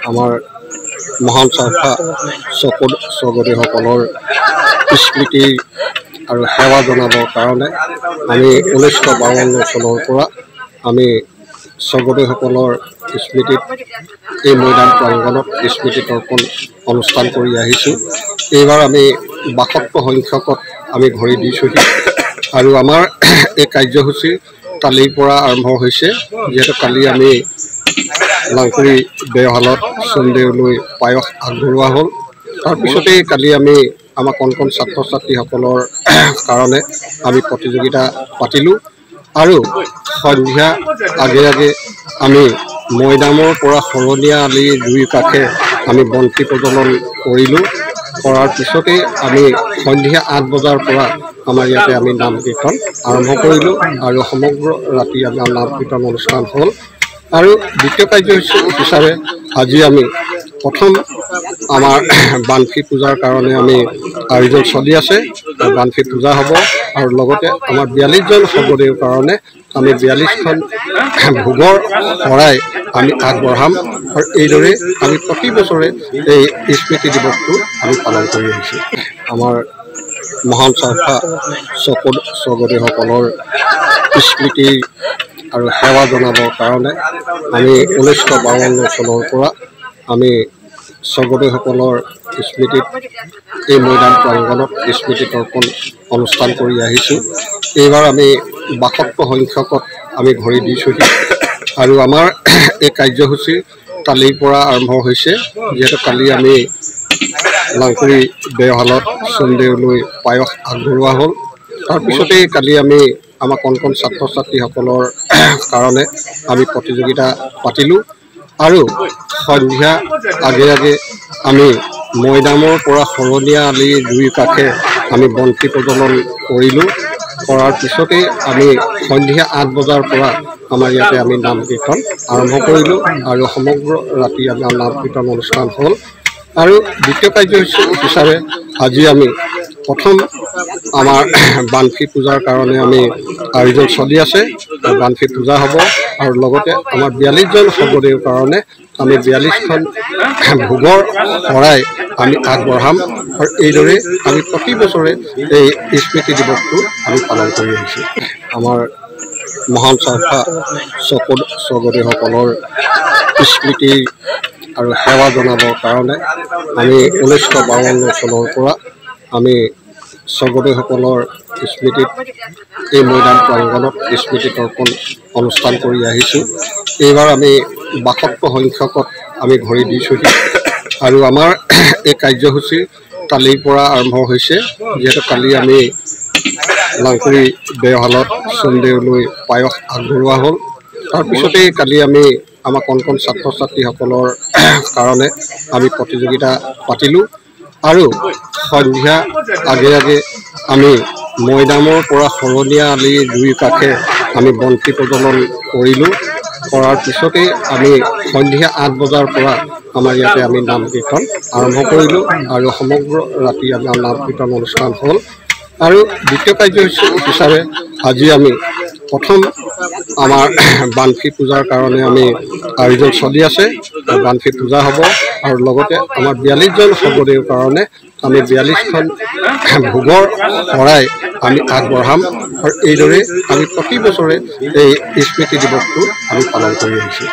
আমাৰ মহান স্বৰ্গদেউসকলৰ স্মৃতি আৰু সেৱা জনাবৰ কাৰণে আমি 1952 চনৰ পৰা আমি স্বৰ্গদেউসকলৰ স্মৃতিত এই মৈদাম প্ৰাংগণত স্মৃতি তৰ্পণ অনুষ্ঠান কৰি আহিছোঁ। এইবাৰ আমি 72 সংখ্যকত আমি ভৰি দিছোঁহি আৰু আমাৰ এই কাৰ্যসূচী কালিৰ পৰা আৰম্ভ হৈছে। যিহেতু কালি আমি লাংকুৰি দেওশালত চোনদেউলৈ পায়স আগবঢ়োৱা হ'ল। তাৰপিছতেই কালি আমি আমাৰ কণ ছাত্ৰ ছাত্ৰীসকলৰ কাৰণে আমি প্ৰতিযোগিতা পাতিলোঁ আৰু সন্ধিয়া আগে আগে আমি মৈদামৰ পৰা শৰণীয়া আলি দুই কাষে আমি বন্তি প্ৰজ্বলন কৰিলোঁ। কৰাৰ পিছতেই আমি সন্ধিয়া 8 বজাৰ পৰা আমাৰ ইয়াতে আমি নাম কীৰ্তন আৰম্ভ কৰিলোঁ আৰু সমগ্ৰ ৰাতি আমাৰ নাম কীৰ্তন অনুষ্ঠান হ'ল। আৰু দ্বিতীয় কাৰ্যসূচী হিচাপে আজি আমি প্ৰথম আমাৰ বানফি পূজাৰ কাৰণে আমি আয়োজন চলি আছে। বানফি পূজা হ'ব আৰু লগতে আমাৰ 42জন স্বৰ্গদেউৰ কাৰণে আমি 42খন ভোগৰ শৰাই আমি আগবঢ়াম আৰু এইদৰে আমি প্ৰতি বছৰে এই স্মৃতি দিৱসটো আমি পালন কৰি আহিছোঁ। আমাৰ মহান স্বৰ্গদেউসকলৰ স্মৃতি আৰু সেৱা জনাবৰ কাৰণে আমি 1952 চনৰ পৰা আমি স্বৰ্গদেউসকলৰ স্মৃতিত এই মৈদাম প্ৰাংগণত স্মৃতি তৰ্পণ অনুষ্ঠান কৰি আহিছোঁ। এইবাৰ আমি 72 সংখ্যকত আমি ভৰি দিছোঁহি আৰু আমাৰ এই কাৰ্যসূচী কালিৰ পৰা আৰম্ভ হৈছে। যিহেতু কালি আমি লাংকুৰি দেওশালত চোনদেউলৈ পায়স আগবঢ়োৱা হ'ল। তাৰপিছতেই কালি আমি আমাৰ কণ ছাত্ৰ ছাত্ৰীসকলৰ কাৰণে আমি প্ৰতিযোগিতা পাতিলোঁ আৰু সন্ধিয়া আগে আগে আমি মৈদামৰ পৰা শৰণীয়া আলি দুই কাষে আমি বন্তি প্ৰজ্বলন কৰিলোঁ। কৰাৰ পিছতেই আমি সন্ধিয়া 8 বজাৰ পৰা আমাৰ ইয়াতে আমি নাম কীৰ্তন আৰম্ভ কৰিলোঁ আৰু সমগ্ৰ ৰাতি আমাৰ নাম কীৰ্তন অনুষ্ঠান হ'ল। আৰু দ্বিতীয় কাৰ্যসূচী হিচাপে আজি আমি প্ৰথম আমাৰ বানফি পূজাৰ কাৰণে আমি আয়োজন চলি আছে। বানফি পূজা হ'ব আৰু লগতে আমাৰ 42জন স্বৰ্গদেউৰ কাৰণে আমি 42খন ভোগৰ শৰাই আমি আগবঢ়াম আৰু এইদৰে আমি প্ৰতি বছৰে এই স্মৃতি দিৱসটো আমি পালন কৰি আহিছোঁ। আমাৰ মহান স্বৰ্গদেউসকলৰ স্মৃতি আৰু সেৱা জনাবৰ কাৰণে আমি 1952 চনৰ পৰা আমি স্বৰ্গদেউসকলৰ স্মৃতিত এই মৈদাম প্ৰাংগণত স্মৃতি তৰ্পণ অনুষ্ঠান কৰি আহিছোঁ। এইবাৰ আমি 72 সংখ্যকত আমি ভৰি দিছোঁহি আৰু আমাৰ এই কাৰ্যসূচী কালিৰ পৰা আৰম্ভ হৈছে। যিহেতু কালি আমি লাংকুৰি দেওশালত চোনদেউলৈ পায়স আগবঢ়োৱা হ'ল। তাৰপিছতেই কালি আমি আমাৰ কণ ছাত্ৰ ছাত্ৰীসকলৰ কাৰণে আমি প্ৰতিযোগিতা পাতিলোঁ আৰু সন্ধিয়া আগে আগে আমি মৈদামৰ পৰা শৰণীয়া আলি দুই কাষে আমি বন্তি প্ৰজ্বলন কৰিলোঁ। কৰাৰ পিছতেই আমি সন্ধিয়া 8 বজাৰ পৰা আমাৰ ইয়াতে আমি নাম কীৰ্তন আৰম্ভ কৰিলোঁ আৰু সমগ্ৰ ৰাতি আমাৰ নাম কীৰ্তন অনুষ্ঠান হ'ল। আৰু দ্বিতীয় কাৰ্যসূচী হিচাপে আজি আমি প্ৰথম আমাৰ বানফি পূজাৰ কাৰণে আমি আয়োজন চলি আছে। বানফি পূজা হ'ব আৰু লগতে আমাৰ 42জন স্বৰ্গদেউৰ কাৰণে আমি 42খন ভোগৰ শৰাই আমি আগবঢ়াম আৰু এইদৰে আমি প্ৰতি বছৰে এই স্মৃতি দিৱসটো আমি পালন কৰি আহিছোঁ।